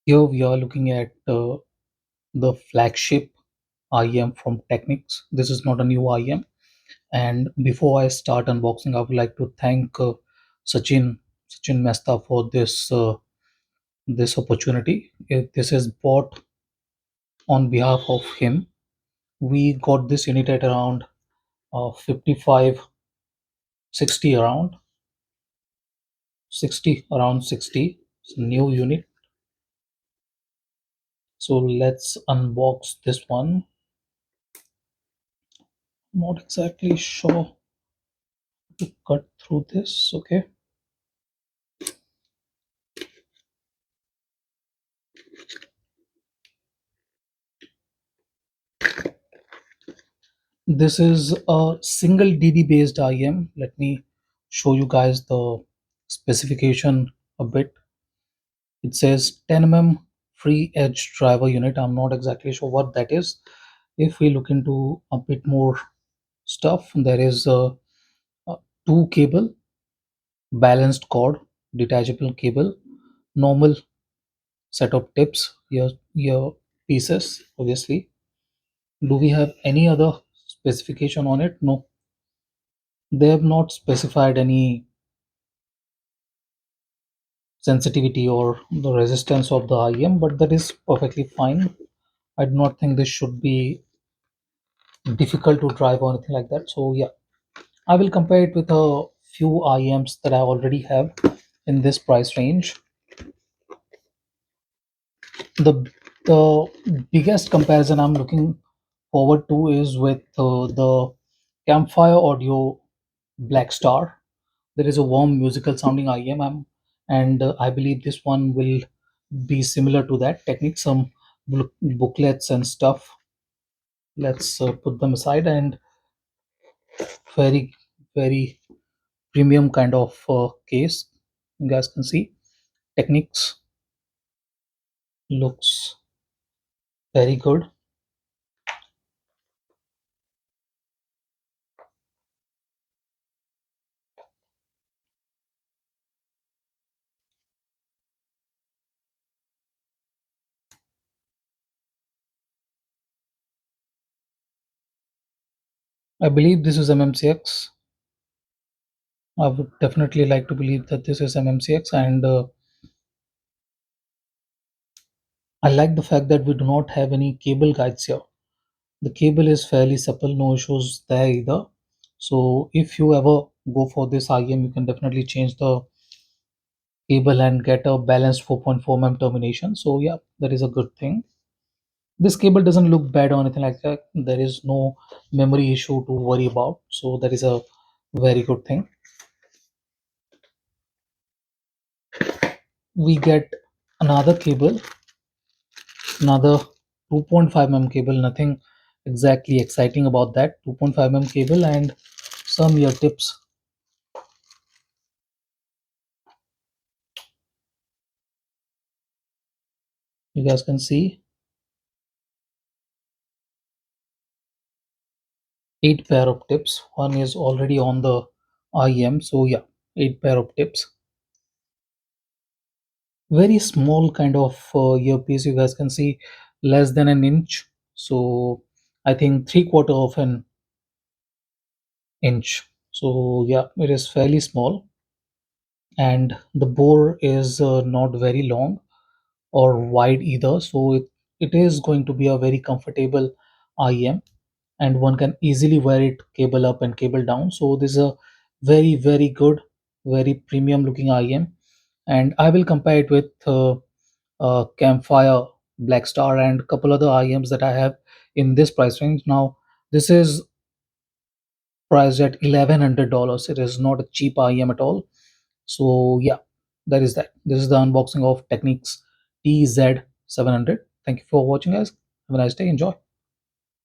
Here we are looking at the flagship IEM from Technics. This is not a new IEM. And before I start unboxing, I would like to thank Sachin Mehta for this opportunity. This is bought on behalf of him. We got this unit at around 55, 60 around 60. It's a new unit. So let's unbox this one. Not exactly sure to cut through this. Okay. This is a single DD based IEM. Let me show you guys the specification a bit. It says 10 free edge driver unit. I'm not exactly sure what that is. If we look into a bit more stuff, there is a two cable, balanced cord, detachable cable, normal set of tips, your pieces, obviously. Do we have any other specification on it? No, they have not specified any sensitivity or the resistance of the IEM, but that is perfectly fine. I do not think this should be difficult to drive or anything like that. So yeah, I will compare it with a few IEMs that I already have in this price range. The biggest comparison I'm looking forward to is with the Campfire Audio Black Star. There is a warm musical sounding IEM, and I believe this one will be similar to that. Technique, some booklets and stuff. Let's put them aside, and very very premium kind of case. You guys can see Techniques looks very good. I believe this is MMCX. I would definitely like to believe that this is MMCX, and I like the fact that we do not have any cable guides here. The cable is fairly supple, no issues there either. So if you ever go for this IEM, you can definitely change the cable and get a balanced 4.4 mm termination. So yeah, that is a good thing. This cable doesn't look bad or anything like that. There is no memory issue to worry about. So that is a very good thing. We get another cable, another 2.5 mm cable. Nothing exactly exciting about that. 2.5 mm cable and some ear tips. You guys can see 8 pair of tips. One is already on the IEM. So yeah, 8 pair of tips. Very small kind of earpiece. You guys can see less than an inch. So I think 3/4 of an inch. So yeah, it is fairly small, and the bore is not very long or wide either. So it is going to be a very comfortable IEM, and one can easily wear it cable up and cable down. So this is a very very good, very premium looking IEM, and I will compare it with Campfire, Black Star, and a couple other IEMs that I have in this price range. Now this is priced at $1,100. It is not a cheap IEM at all. So yeah, that is that. This is the unboxing of Technics EAH-TZ700. Thank you for watching, guys. Have a nice day. Enjoy.